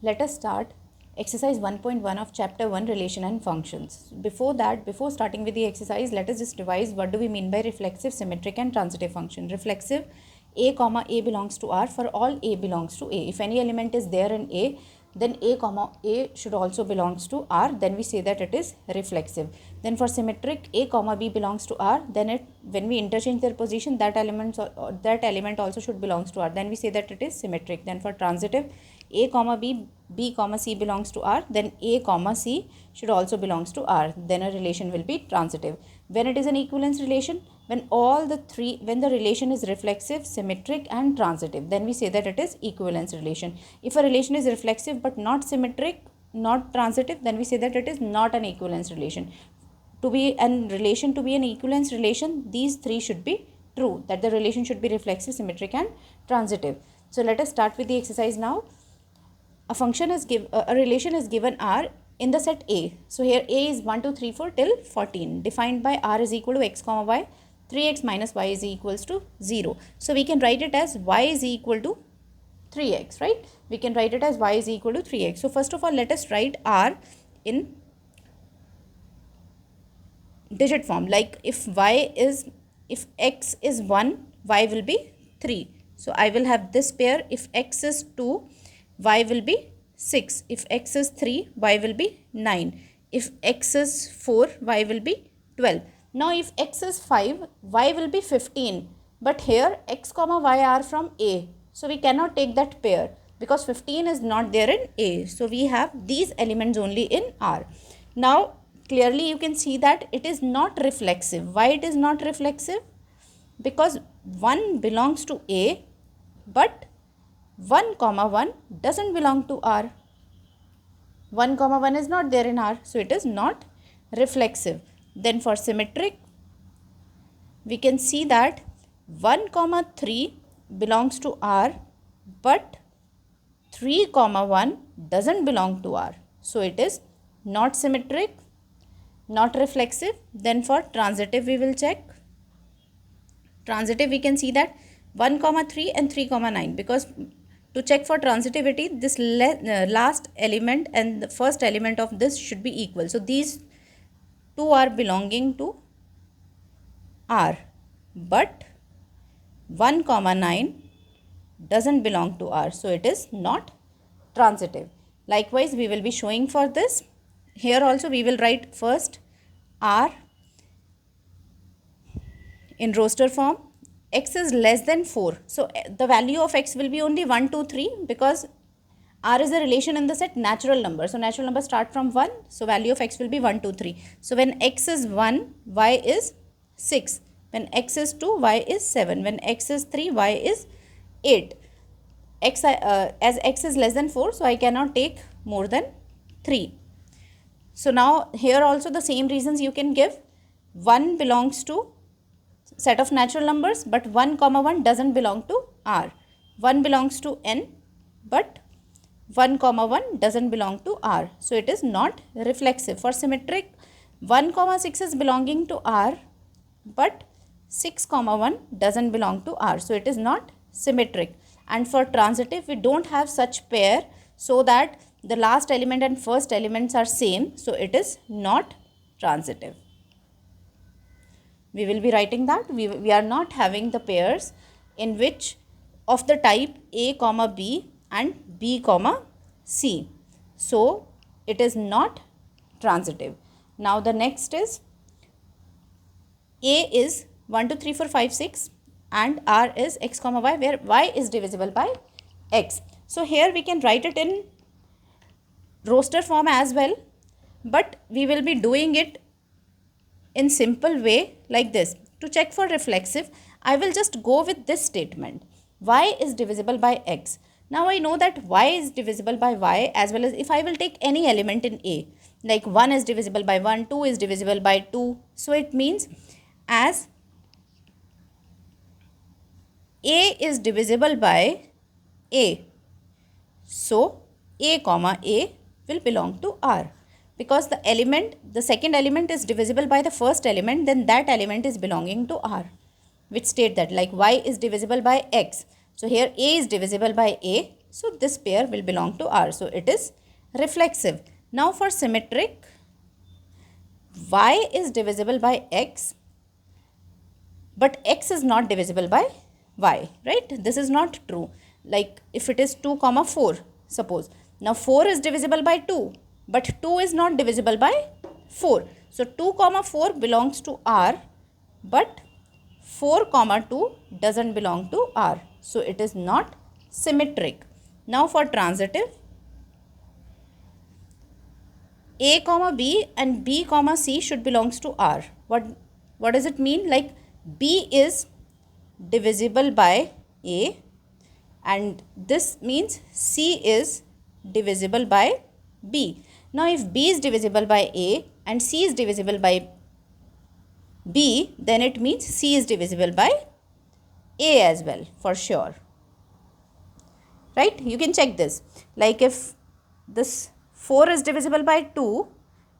Let us start exercise 1.1 of chapter 1, relation and functions. Before that, before starting with the exercise, let us just revise what do we mean by reflexive, symmetric and transitive function. Reflexive, a comma a belongs to R for all a belongs to a. If any element is there in a, then a comma a should also belongs to R, then we say that it is reflexive. Then for symmetric, a comma b belongs to R, then it, when we interchange their position, that element also should belongs to R, then we say that it is symmetric. Then for transitive, a comma b comma c belongs to R, then a comma c should also belongs to R, then a relation will be transitive. When it is an equivalence relation, when the relation is reflexive, symmetric and transitive, then we say that it is equivalence relation. If a relation is reflexive but not symmetric, not transitive, then we say that it is not an equivalence relation. To be an equivalence relation, these three should be true, that the relation should be reflexive, symmetric and transitive. So let us start with the exercise now. A relation is given R in the set A. So here A is 1, 2, 3, 4 till 14, defined by R is equal to x comma y, 3x minus y is equals to 0. So we can write it as y is equal to 3x, right? We can write it as y is equal to 3x. So first of all, let us write R in digit form. Like if x is 1, y will be 3. So I will have this pair. If x is 2, y will be 6. If x is 3, y will be 9. If x is 4, y will be 12. Now if x is 5, y will be 15. But here x comma y are from A. So we cannot take that pair because 15 is not there in A. So we have these elements only in R. Now clearly you can see that it is not reflexive. Why it is not reflexive? Because 1 belongs to A, but 1 comma 1 doesn't belong to R. 1 comma 1 is not there in R, so it is not reflexive. Then for symmetric, we can see that 1 comma 3 belongs to R, but 3 comma 1 doesn't belong to R. So it is not symmetric, not reflexive. Then for transitive, we will check. Transitive, we can see that 1 comma 3 and 3 comma 9, because to check for transitivity, this last element and the first element of this should be equal. So these two are belonging to R, but 1 comma 9 doesn't belong to R. So it is not transitive. Likewise, we will be showing for this. Here also we will write first R in roster form. X is less than 4. So the value of x will be only 1, 2, 3 because R is a relation in the set natural number. So natural numbers start from 1. So value of x will be 1, 2, 3. So when x is 1, y is 6. When x is 2, y is 7. When x is 3, y is 8. As x is less than 4, so I cannot take more than 3. So now here also the same reasons you can give. 1 belongs to set of natural numbers, but 1 comma 1 doesn't belong to R. 1 belongs to n, but 1 comma 1 doesn't belong to R. So it is not reflexive. For symmetric, 1 comma 6 is belonging to R, but 6 comma 1 doesn't belong to R. So it is not symmetric. And for transitive, we don't have such pair so that the last element and first elements are same. So it is not transitive. We will be writing that we are not having the pairs in which of the type A comma B and B comma C. So it is not transitive. Now the next is A is 1, 2, 3, 4, 5, 6 and R is x comma y, where y is divisible by x. So here we can write it in roster form as well, but we will be doing it in simple way like this. To check for reflexive, I will just go with this statement. Y is divisible by x. Now I know that y is divisible by y, as well as if I will take any element in A, like 1 is divisible by 1, 2 is divisible by 2. So it means as A is divisible by A, so A comma A will belong to R. Because the second element is divisible by the first element, then that element is belonging to R, which state that like y is divisible by x. So here A is divisible by A, So this pair will belong to R. So it is reflexive. Now for symmetric, y is divisible by x, but x is not divisible by y, right? This is not true. Like if it is 2 comma 4, suppose. Now 4 is divisible by 2, but 2 is not divisible by 4. So 2 comma 4 belongs to R, but 4 comma 2 doesn't belong to R. So it is not symmetric. Now for transitive, A comma B and B comma C should belongs to R. What does it mean? Like B is divisible by A, and this means C is divisible by B. Now if B is divisible by A and C is divisible by B, then it means C is divisible by A as well, for sure. Right? You can check this. Like if this 4 is divisible by 2,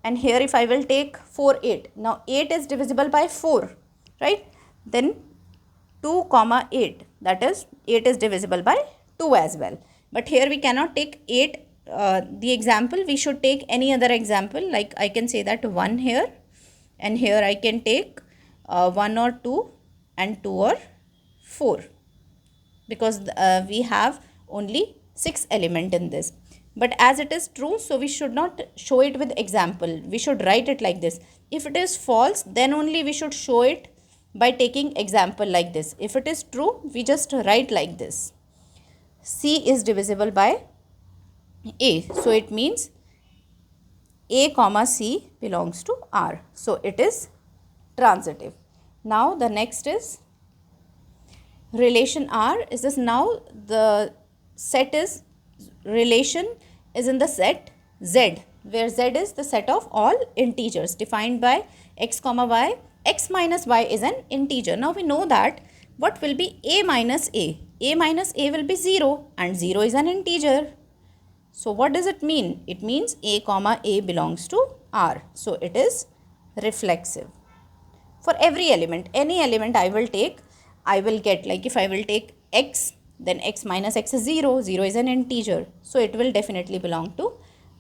and here if I will take 4, 8. Now 8 is divisible by 4, right? Then 2 comma 8, that is 8 is divisible by 2 as well. But here we cannot take 8 the example. We should take any other example. Like I can say that 1 here, and here I can take 1 or 2 and 2 or 4, because we have only 6 element in this. But as it is true, so we should not show it with example. We should write it like this. If it is false, then only we should show it by taking example like this. If it is true, we just write like this. C is divisible by A. So it means A comma C belongs to R. So it is transitive. Now the next is relation R. Is this now the set is relation is in the set Z, where Z is the set of all integers defined by x comma y. X minus y is an integer. Now we know that what will be A minus A? A minus A will be 0, and 0 is an integer. So what does it mean? It means A comma A belongs to R. So it is reflexive. For every element, any element I will take, I will get, like if I will take x, then x minus x is 0. 0 is an integer. So it will definitely belong to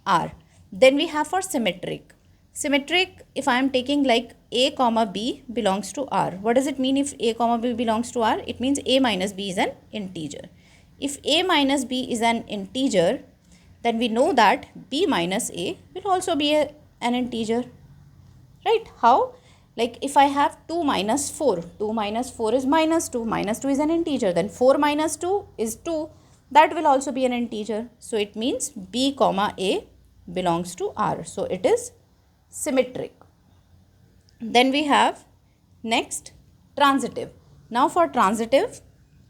R. Then we have for symmetric. Symmetric, if I am taking like A comma B belongs to R. What does it mean if A comma B belongs to R? It means A minus B is an integer. If A minus B is an integer, then we know that B minus A will also be an integer. Right? How? Like if I have 2 minus 4, 2 minus 4 is minus 2, minus 2 is an integer, then 4 minus 2 is 2, that will also be an integer. So it means B comma A belongs to R. So it is symmetric. Then we have next transitive. Now for transitive,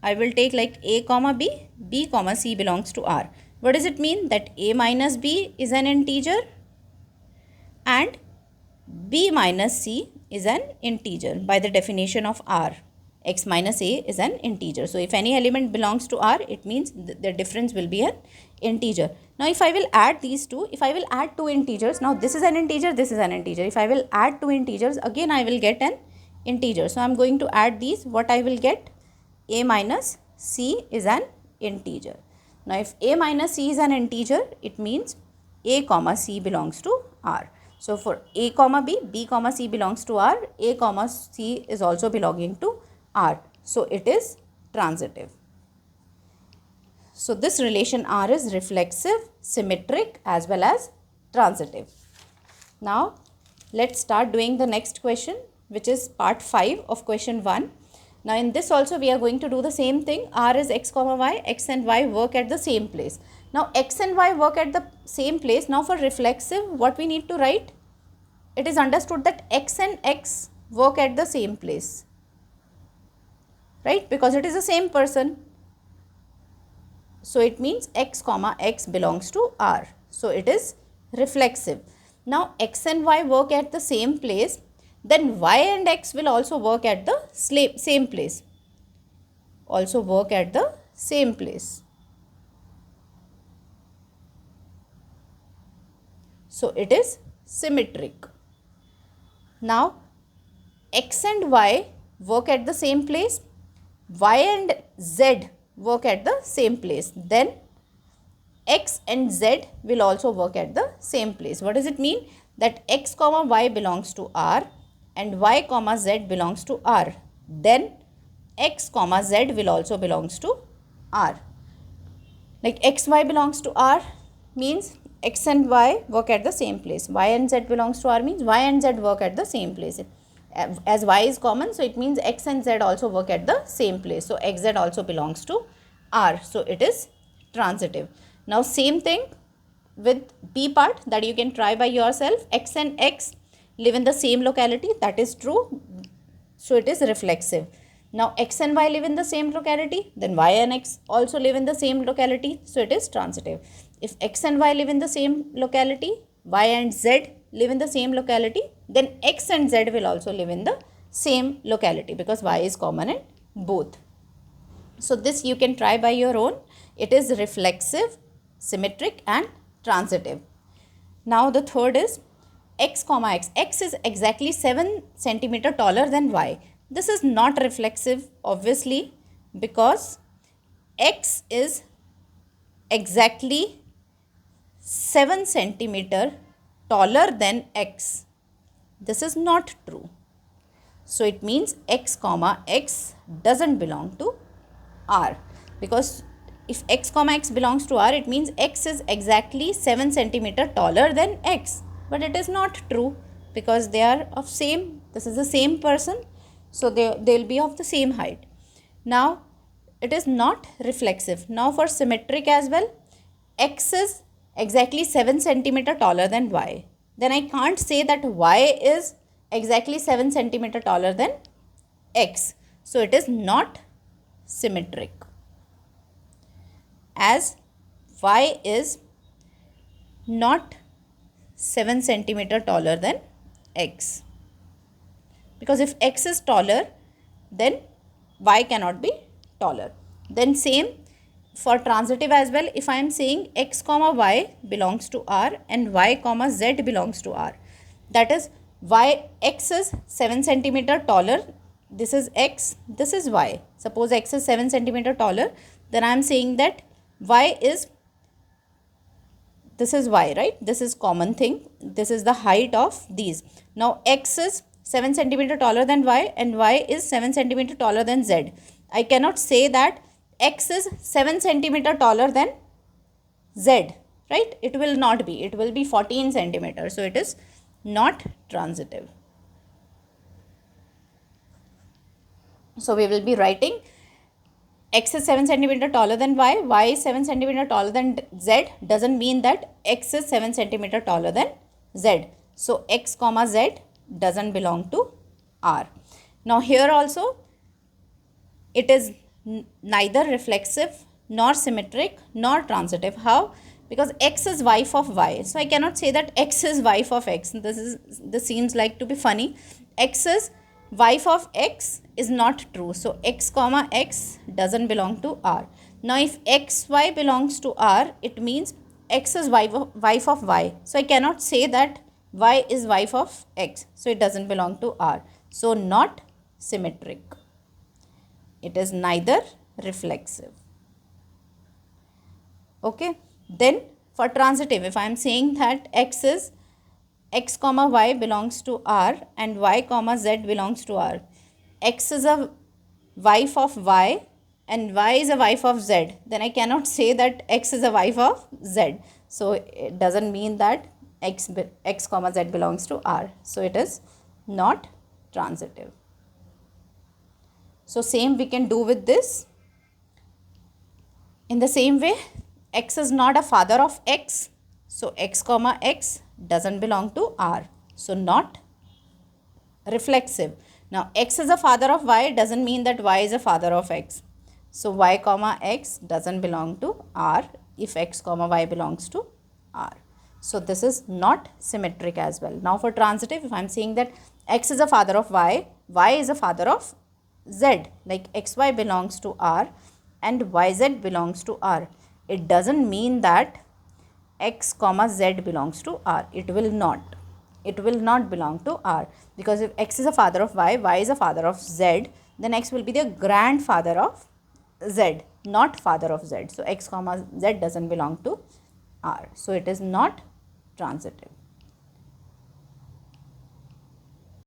I will take like A comma B, B comma C belongs to R. What does it mean? That A minus B is an integer and B minus C is an integer by the definition of R. X minus A is an integer. So if any element belongs to R, it means the difference will be an integer. Now if I will add these two, if I will add two integers, now this is an integer, this is an integer. If I will add two integers, again I will get an integer. So I am going to add these. What I will get? A minus C is an integer. Now if A minus C is an integer, it means A comma C belongs to R. So for A comma B, B comma C belongs to R, A comma C is also belonging to R. So it is transitive. So this relation R is reflexive, symmetric as well as transitive. Now let's start doing the next question, which is part 5 of question 1. Now in this also we are going to do the same thing. R is x comma y, x and y work at the same place. Now x and y work at the same place. Now for reflexive, what we need to write? It is understood that x and x work at the same place, right? Because it is the same person. So it means x comma x belongs to R. So it is reflexive. Now x and y work at the same place, then y and x will also work at the same place. Also work at the same place. So it is symmetric. Now x and y work at the same place, y and z work at the same place. Then and z will also work at the same place. What does it mean? That x comma y belongs to R and y comma z belongs to R. Then x comma z will also belongs to R. Like xy belongs to R means x and y work at the same place. Y and z belongs to R means y and z work at the same place. As y is common, so it means x and z also work at the same place. So xz also belongs to R. So it is transitive. Now same thing with B part, that you can try by yourself. X and x live in the same locality. That is true. So it is reflexive. Now x and y live in the same locality, then y and x also live in the same locality, so it is transitive. If x and y live in the same locality, y and z live in the same locality, then x and z will also live in the same locality because y is common in both. So this you can try by your own. It is reflexive, symmetric and transitive. Now the third is x comma x. X is exactly 7 centimeter taller than y. This is not reflexive obviously because x is exactly 7 centimeter taller than x. This is not true. So it means x comma x doesn't belong to R, because if x comma x belongs to R, it means x is exactly 7 centimeter taller than x. But it is not true because they are of same, this is the same person. So they'll be of the same height. Now it is not reflexive. Now for symmetric as well, x is exactly 7 centimeter taller than y. Then I can't say that y is exactly 7 centimeter taller than x. So it is not symmetric, as y is not 7 centimeter taller than x. Because if x is taller, then y cannot be taller. Then same for transitive as well. If I am saying x comma y belongs to R and y comma z belongs to R, that is x is 7 centimeter taller. This is x, this is y. Suppose x is 7 centimeter taller, then I am saying that y is, this is y, right? This is common thing. This is the height of these. Now x is 7 centimeter taller than y and y is 7 centimeter taller than z. I cannot say that x is 7 centimeter taller than z, right? It will not be. It will be 14 centimeters. So it is not transitive. So we will be writing x is 7 centimeter taller than y is 7 centimeter taller than z doesn't mean that x is 7 centimeter taller than z. So x comma z doesn't belong to R. Now here also it is neither reflexive nor symmetric nor transitive. How? Because x is wife of y. So I cannot say that x is wife of x. This seems like to be funny. X is wife of x is not true. So x comma x doesn't belong to R. Now if xy belongs to R, it means x is wife of y. So I cannot say that y is wife of x. So it doesn't belong to R. So not symmetric. It is neither reflexive. Okay. Then for transitive, if I am saying that x comma y belongs to R and y comma z belongs to R. X is a wife of y and y is a wife of z. Then I cannot say that x is a wife of z. So it doesn't mean that x comma z belongs to R. So it is not transitive. So same we can do with this. In the same way, x is not a father of x. So x comma x doesn't belong to R. So not reflexive. Now x is a father of y doesn't mean that y is a father of x. So y comma x doesn't belong to R if x comma y belongs to R. So this is not symmetric as well. Now for transitive, if I am saying that x is a father of y is a father of z, like xy belongs to R and yz belongs to R. It doesn't mean that x comma z belongs to R. It will not. It will not belong to R, because if x is a father of y is a father of z, then x will be the grandfather of z, not father of z. So x comma z doesn't belong to are. So it is not transitive.